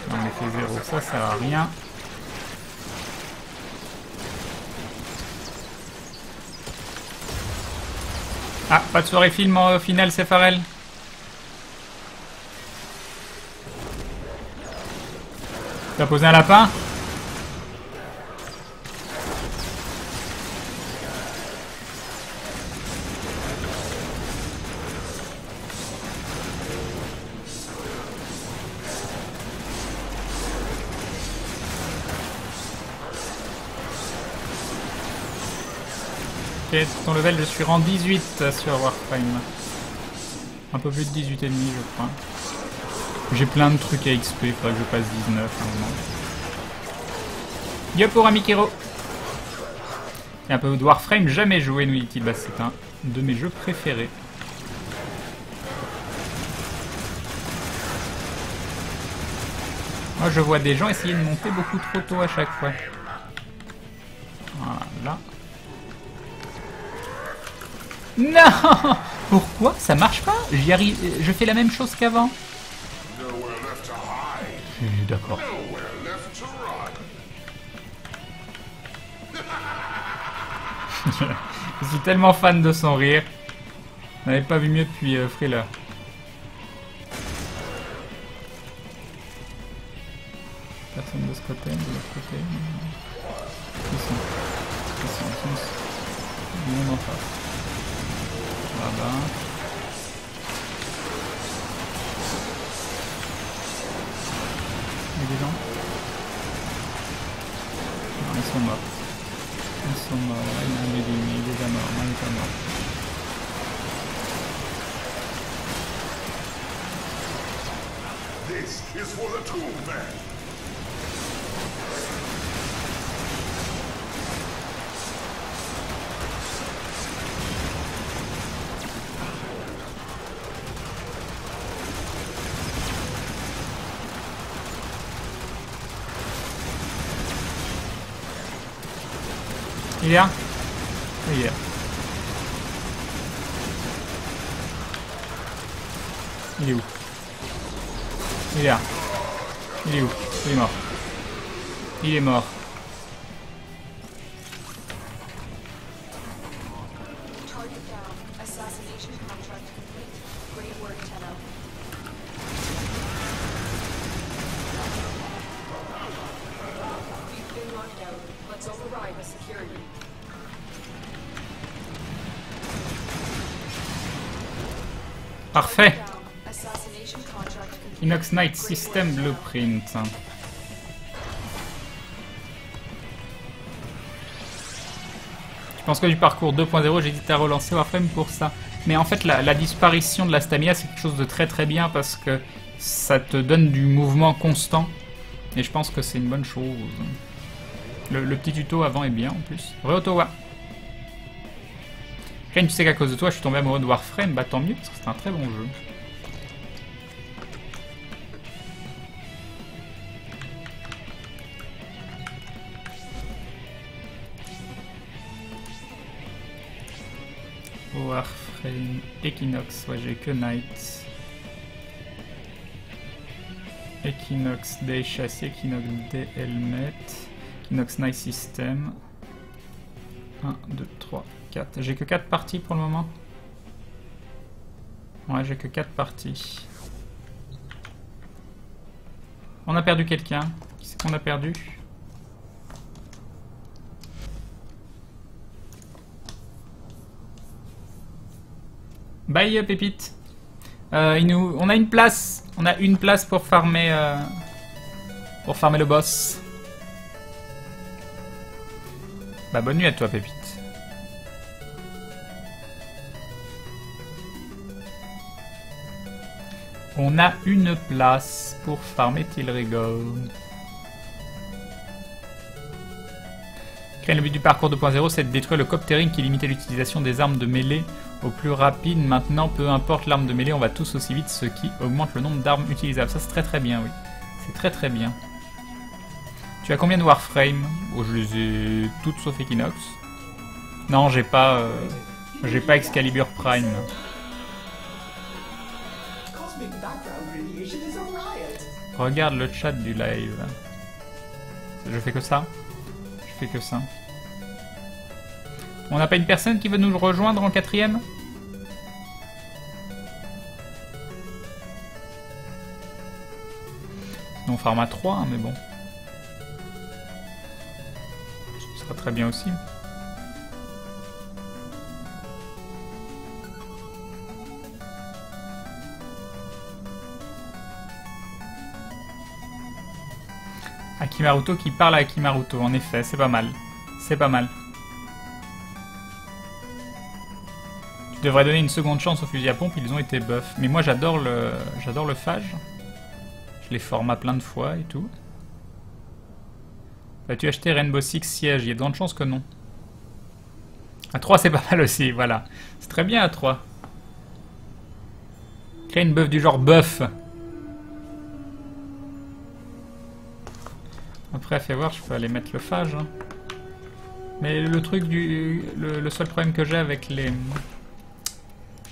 Non, on fait 0, ça sert à rien. Ah, pas de soirée film au final, c'est Pharrell. T'as posé un lapin? Ok, ton level, je suis rang 18 sur Warframe. Un peu plus de 18,5 je crois. J'ai plein de trucs à XP, il faudrait que je passe 19 à un moment. Yo pour Amikero. Et un peu de Warframe, jamais joué, nous dit-il. Bah, c'est un de mes jeux préférés. Moi je vois des gens essayer de monter beaucoup trop tôt à chaque fois. Voilà. Non! Pourquoi ça marche pas? J'y arrive, je fais la même chose qu'avant. D'accord. Je suis tellement fan de son rire. On n'avait pas vu mieux depuis Thriller. Personne de ce côté, de l'autre côté. Ils sont. Tout le monde en face. Là-bas. Il y a des gens? Non, ils sont morts. Ils sont morts. Là, il y en a un bébé, mais il est déjà mort. Non, il est pas mort. This is for the Tomb Man. Il est là? Il est là. Il est où? Il est là. Il est où? Il est mort. Il est mort. Target down. Assassination contract complete. Great work, Tenno. We've been locked out. Let's override the security. Parfait. Down. Assassination contract complete. Inox Knight System Blueprint. Je pense que du parcours 2.0, j'hésite à relancer Warframe pour ça. Mais en fait, la disparition de la stamina, c'est quelque chose de très très bien parce que ça te donne du mouvement constant. Et je pense que c'est une bonne chose. Le petit tuto avant est bien en plus. Re-Ottawa. Ken, tu sais qu'à cause de toi, je suis tombé amoureux de Warframe. Bah tant mieux, parce que c'est un très bon jeu. Warframe, Equinox, ouais j'ai que Night. Equinox Day Châssis, Equinox Day Helmet, Equinox Night System. 1, 2, 3, 4. J'ai que 4 parties pour le moment. Ouais, j'ai que 4 parties. On a perdu quelqu'un. Qui c'est qu'on a perdu? Bye Pépite. On a une place. On a une place pour farmer le boss. Bah bonne nuit à toi Pépite. On a une place pour farmer Tilregol. Le but du parcours 2.0, c'est de détruire le coptering qui limitait l'utilisation des armes de mêlée au plus rapide. Maintenant, peu importe l'arme de mêlée, on va tous aussi vite, ce qui augmente le nombre d'armes utilisables. Ça, c'est très très bien, oui. C'est très très bien. Tu as combien de Warframe? Oh, je les ai toutes sauf Equinox. Non, j'ai pas Excalibur Prime. Regarde le chat du live. Je fais que ça. Je fais que ça. On n'a pas une personne qui veut nous rejoindre en 4ème? On farm à 3, hein, mais bon. Ce sera très bien aussi. Akimaruto qui parle à Akimaruto, en effet, c'est pas mal. C'est pas mal. Tu devrais donner une seconde chance aux fusils à pompe, ils ont été buff. Mais moi j'adore le phage. Je les forme à plein de fois et tout. Vas-tu acheter Rainbow Six Siege? Il y a de grandes chances que non. À 3 c'est pas mal aussi, voilà. C'est très bien à 3. Créer une buff du genre buff. Après, fais voir, je peux aller mettre le phage. Hein. Mais le truc le seul problème que j'ai avec les...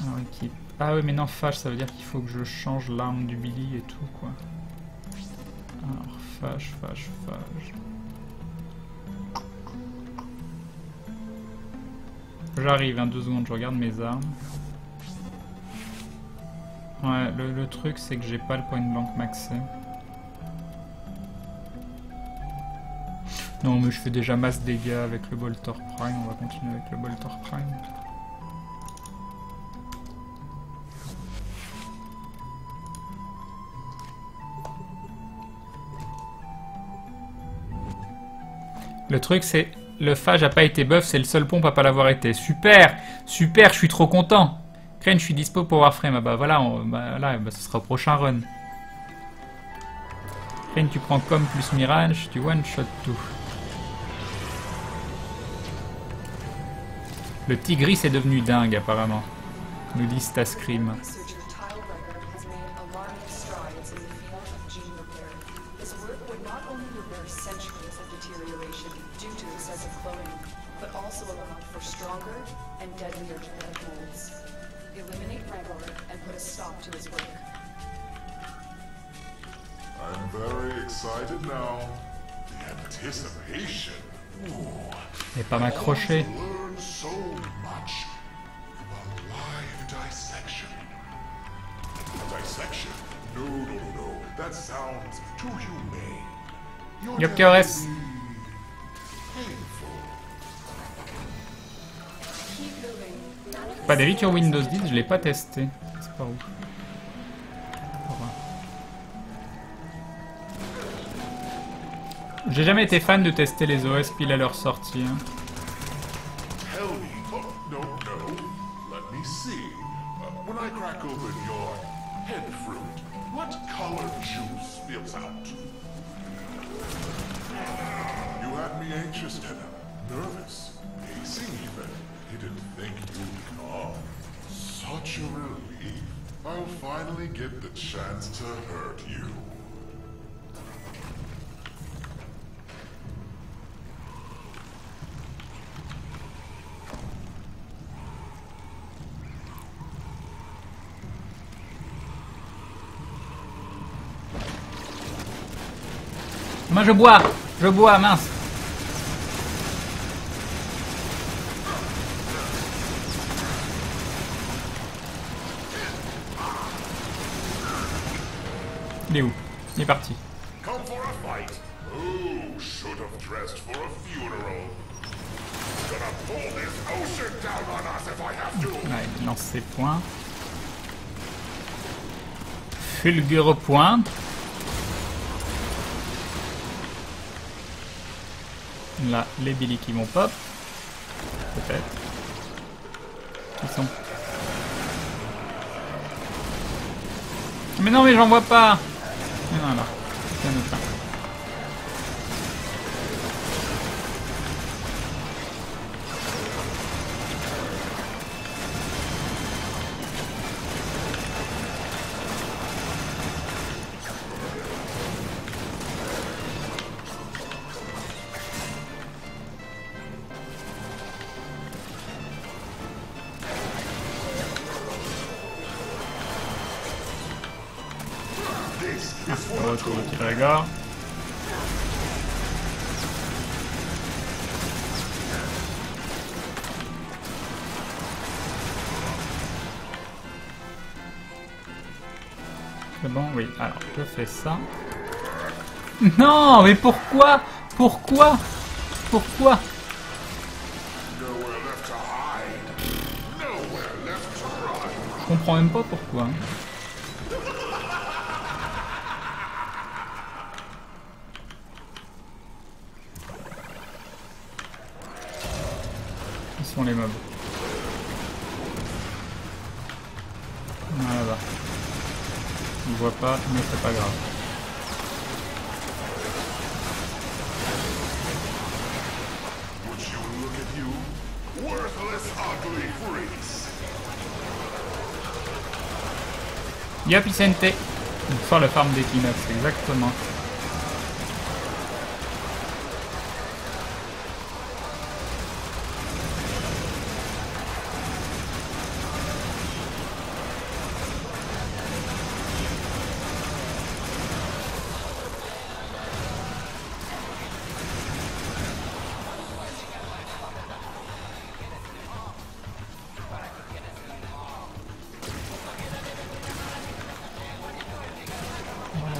Alors, équipe. Ah oui, mais non, phage, ça veut dire qu'il faut que je change l'arme du Billy et tout, quoi. Alors, phage. J'arrive, hein, 2 secondes, je regarde mes armes. Ouais, le truc c'est que j'ai pas le point blank maxé. Non mais je fais déjà masse dégâts avec le Boltor Prime, on va continuer avec le Boltor Prime. Le truc c'est, le phage a pas été buff, c'est le seul pompe à pas l'avoir été. Super! Super, je suis trop content! Crane, je suis dispo pour Warframe. Ah bah voilà, ce sera au prochain run. Crane, tu prends com plus Mirage, tu one shot tout. Le Tigris est devenu dingue apparemment, nous dit Starscream. Researcher Tyler Record has made alarming strides in the field of gene repair. His work would not only reverse centuries of deterioration due to excessive cloning, but also allow for stronger and deadlier genetic molds. Eliminate Rancor and put a stop to his work. I'm very excited now. The anticipation. Ooh. Et pas m'accrocher. Learn so much from a live dissection. Dissection? No. That sounds too humane. Your Yep, death KOS. will be painful. Keep moving. Pas d'avis sur Windows 10, je l'ai pas testé. C'est pas ouf. J'ai jamais été fan de tester les OS pile à leur sortie. Hein. Tell me. Oh, no. Let me see. When I crack open your head fruit, what color juice spills out? You had me anxious, Denham. Nervous. Pacing even. Didn't think you'd come. Such a relief. I'll finally get the chance to hurt you. Moi je bois, mince. Il est où? Il est parti. Come for a fight? Who should have dressed for a funeral? Gonna pull this ocean down on us if I have to. Ouais, il lance ses points. Fulgure point. Là, les Billy qui vont pop. Peut-être. Ils sont. Mais non, mais j'en vois pas. Mais non, là. C'est un autre là. Retour de Killragor. C'est bon, oui. Alors, je fais ça. Non, mais pourquoi? Pourquoi? Pourquoi? Je comprends même pas pourquoi. Sont les mobs. Voilà, là-bas. On ne voit pas, mais c'est pas grave. Yep, Vicente. On sort le farm d'Equinox, exactement.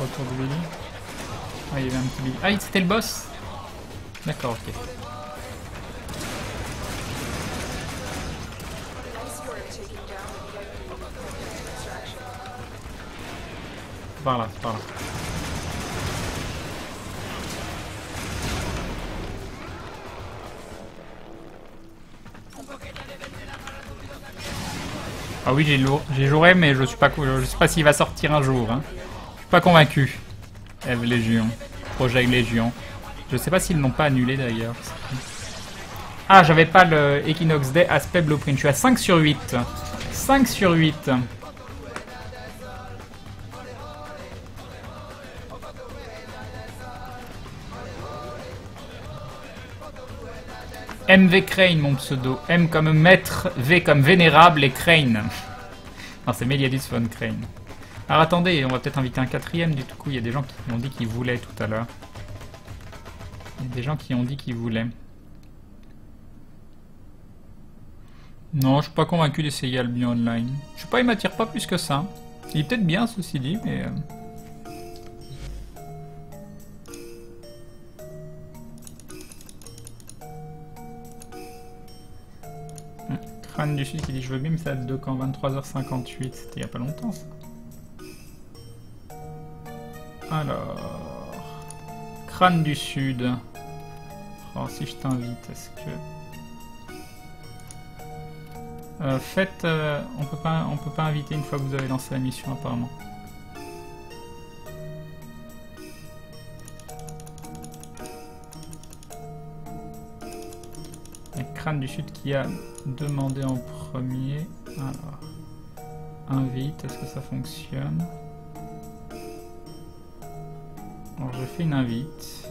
autour de Billy. Ah, il y avait un petit Billy. Ah, c'était le boss. D'accord, ok. Nice work taking down the VIP extraction. Par là, par là. Ah oui, j'ai joué, mais je sais pas s'il va sortir un jour. Hein. Je suis pas convaincu. Eve Légion, Project Légion. Je sais pas s'ils l'ont pas annulé d'ailleurs. Ah, j'avais pas le Equinox Day aspect blueprint. Je suis à 5 sur 8. 5 sur 8. MV Crane, mon pseudo. M comme maître, V comme vénérable et Crane. Non, c'est Meliadus von Crane. Alors attendez, on va peut-être inviter un quatrième du coup. Il y a des gens qui ont dit qu'ils voulaient tout à l'heure. Il y a des gens qui ont dit qu'ils voulaient. Non, je suis pas convaincu d'essayer Albion Online. Je sais pas, il m'attire pas plus que ça. Il est peut-être bien, ceci dit, mais... Crâne du Sud qui dit je veux bien, mais ça date de quand 23h58, c'était il y a pas longtemps ça. Alors... Crâne du Sud. Oh, si je t'invite, est-ce que... on peut pas inviter une fois que vous avez lancé la mission apparemment. Crâne du Sud qui a demandé en premier. Alors, invite, est-ce que ça fonctionne? Alors je fais une invite.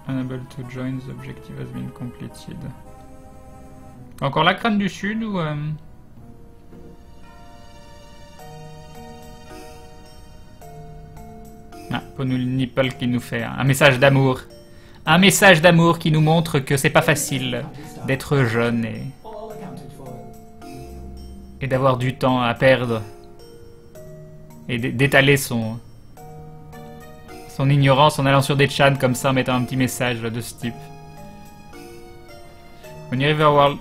Unable to join, the objective has been completed. Encore la Crâne du Sud ou... Ah, Ponul Nipple qui nous fait un message d'amour. Un message d'amour qui nous montre que c'est pas facile d'être jeune et d'avoir du temps à perdre. Et d'étaler son ignorance en allant sur des chats comme ça en mettant un petit message de ce type. On y Riverworld.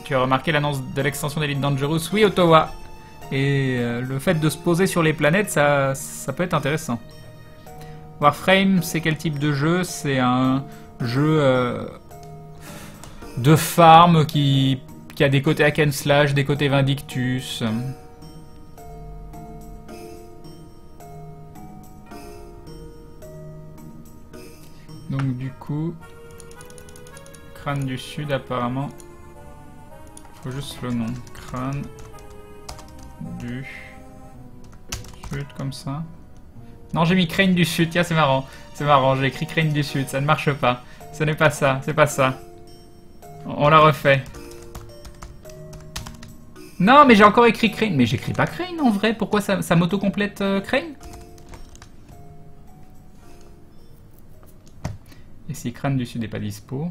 Tu as remarqué l'annonce de l'extension d'Elite Dangerous? Oui, Ottawa. Et le fait de se poser sur les planètes, ça peut être intéressant. Warframe, c'est quel type de jeu? C'est un jeu de farm qui a des côtés hack and slash, des côtés Vindictus. Donc du coup, Crâne du Sud apparemment, faut juste le nom. Crâne du Sud comme ça. Non, j'ai mis Crane du Sud, tiens c'est marrant, j'ai écrit Crane du Sud, ça ne marche pas. Ce n'est pas ça, c'est pas ça. On la refait. Non, mais j'ai encore écrit Crane, mais j'écris pas Crane en vrai, pourquoi ça m'auto-complète Crane? Et si Crâne du Sud n'est pas dispo,